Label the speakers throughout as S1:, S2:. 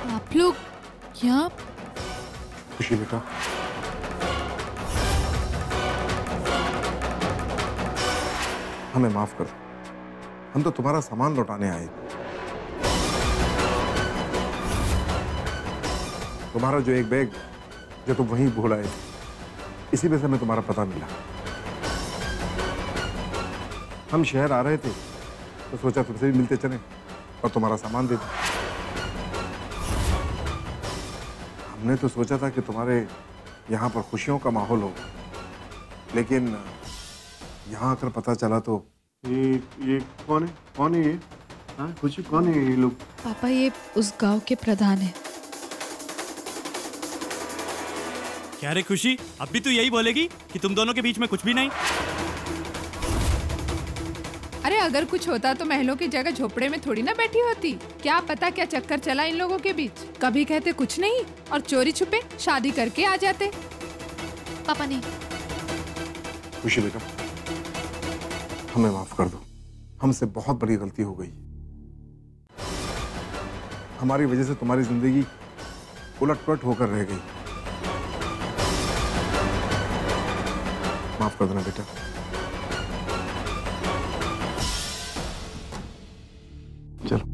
S1: आप लोग यहाँ?
S2: खुशी बेटा, हमें माफ कर दो, हम तो तुम्हारा सामान लौटाने आए। तुम्हारा जो एक बैग जो तुम वहीं भूल आए, इसी में से हमें तुम्हारा पता मिला। हम शहर आ रहे थे तो सोचा तुमसे भी मिलते चले और तुम्हारा सामान दे दो। हमने तो सोचा था कि तुम्हारे यहाँ पर खुशियों का माहौल होगा, लेकिन यहाँ आकर पता चला तो
S3: ये कौन है? कौन है ये? हाँ खुशी, कौन है ये लोग?
S1: पापा ये उस गांव के प्रधान है।
S4: क्या रे खुशी, अब भी तू यही बोलेगी कि तुम दोनों के बीच में कुछ भी नहीं?
S5: अरे अगर कुछ होता तो महलों की जगह झोपड़े में थोड़ी ना बैठी होती। क्या पता क्या चक्कर चला इन लोगों के बीच। कभी कहते कुछ नहीं और चोरी छुपे शादी करके आ जाते।
S1: पापा नहीं।
S2: खुशी बेटा, हमें माफ कर दो, हमसे बहुत बड़ी गलती हो गई। हमारी वजह से तुम्हारी जिंदगी उलट-पलट होकर रह गई। माफ कर देना बेटा। चलो।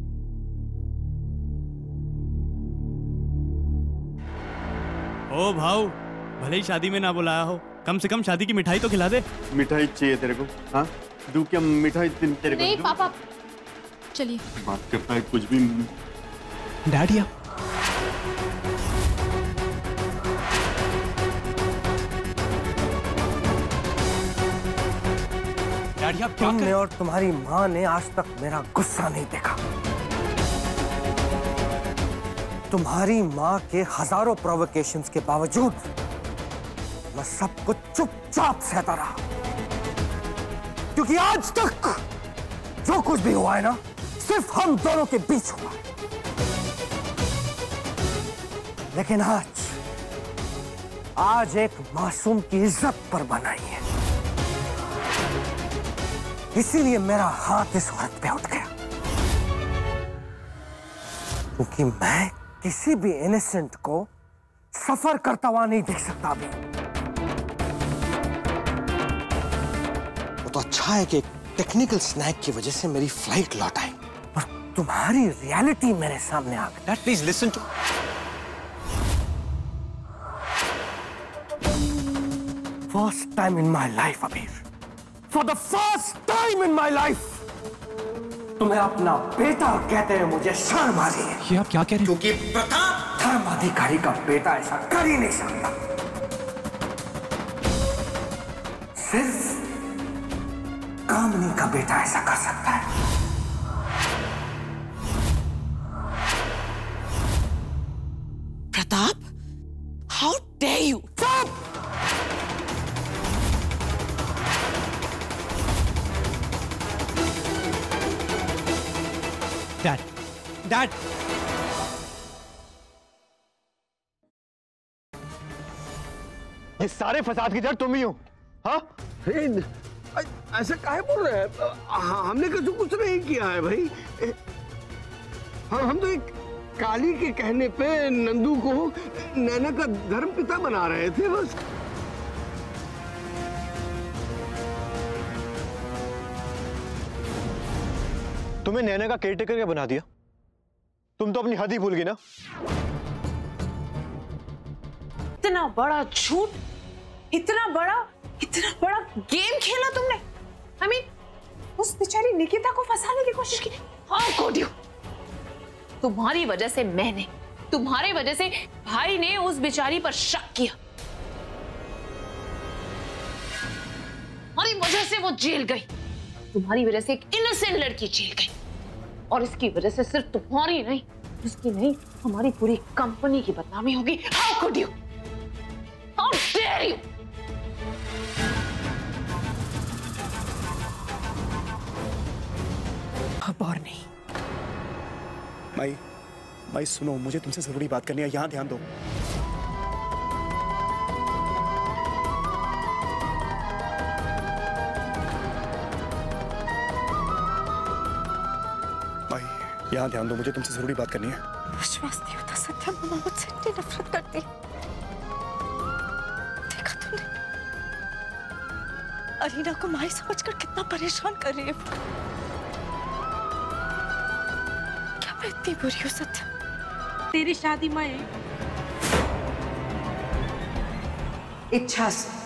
S4: ओ भाऊ, भले ही शादी में ना बुलाया हो, कम से कम शादी की मिठाई तो खिला दे।
S3: मिठाई चाहिए तेरे को? हाँ दूं क्या मिठाई तेरे को?
S1: नहीं पापा, चलिए।
S3: बात करता है कुछ भी।
S4: डैडी
S6: तुमने और तुम्हारी माँ ने आज तक मेरा गुस्सा नहीं देखा। तुम्हारी माँ के हजारों प्रोवोकेशंस के बावजूद मैं सब कुछ चुपचाप सहता रहा, क्योंकि आज तक जो कुछ भी हुआ है ना, सिर्फ हम दोनों के बीच हुआ। लेकिन आज एक मासूम की इज्जत पर बनाई है, इसीलिए मेरा हाथ इस औरत पे उठ गया, क्योंकि मैं किसी भी इनोसेंट को सफर करता हुआ नहीं देख सकता अभी। वो तो अच्छा है कि एक टेक्निकल स्नैक की वजह से मेरी फ्लाइट लौट आई, और तुम्हारी रियलिटी मेरे सामने आ गई। Please listen to. First time in my life Abir, For the first time in my life, तुम्हें अपना बेटा कहते हैं मुझे शर्म आ रही है।
S4: ये आप क्या कह रहे हैं?
S6: क्योंकि प्रताप धर्माधिकारी का बेटा ऐसा कर ही नहीं सकता। सिर्फ कामनी का बेटा ऐसा कर सकता है।
S7: Pratap, how dare you?
S4: Dad,
S3: ये सारे फसाद की जड़ तुम ही हो। हाँ ऐसे काहे बोल रहे हैं? हमने कुछ नहीं किया है भाई। हम तो एक काली के कहने पे नंदू को नैना का धर्म पिता बना रहे थे बस।
S8: तुम्हें नैना का केयरटेकर क्या बना दिया? तुम तो अपनी हद ही भूल गई ना।
S7: इतना बड़ा झूठ, इतना बड़ा गेम खेला तुमने। I mean, उस बेचारी निकिता को फंसाने की कोशिश की। How could you? तुम्हारी वजह से मैंने, तुम्हारी वजह से भाई ने उस बेचारी पर शक किया। तुम्हारी वजह से वो जेल गई, तुम्हारी वजह से एक इनोसेंट लड़की जेल गई, और इसकी वजह से सिर्फ तुम्हारी नहीं, उसकी नहीं, हमारी पूरी कंपनी की बदनामी होगी। How could you? How dare you?
S6: अब और नहीं।
S8: माई सुनो, मुझे तुमसे जरूरी बात करनी है, यहां ध्यान दो। यहां ध्यान दो, मुझे तुमसे जरूरी बात करनी है।
S9: विश्वास नहीं होता सत्या, मामा मुझसे इतनी नफरत करती। देखा तुमने अरीना को माई समझकर कितना परेशान कर रही है। क्या मैं इतनी बुरी हूँ सत्या?
S10: तेरी शादी मैं इच्छा से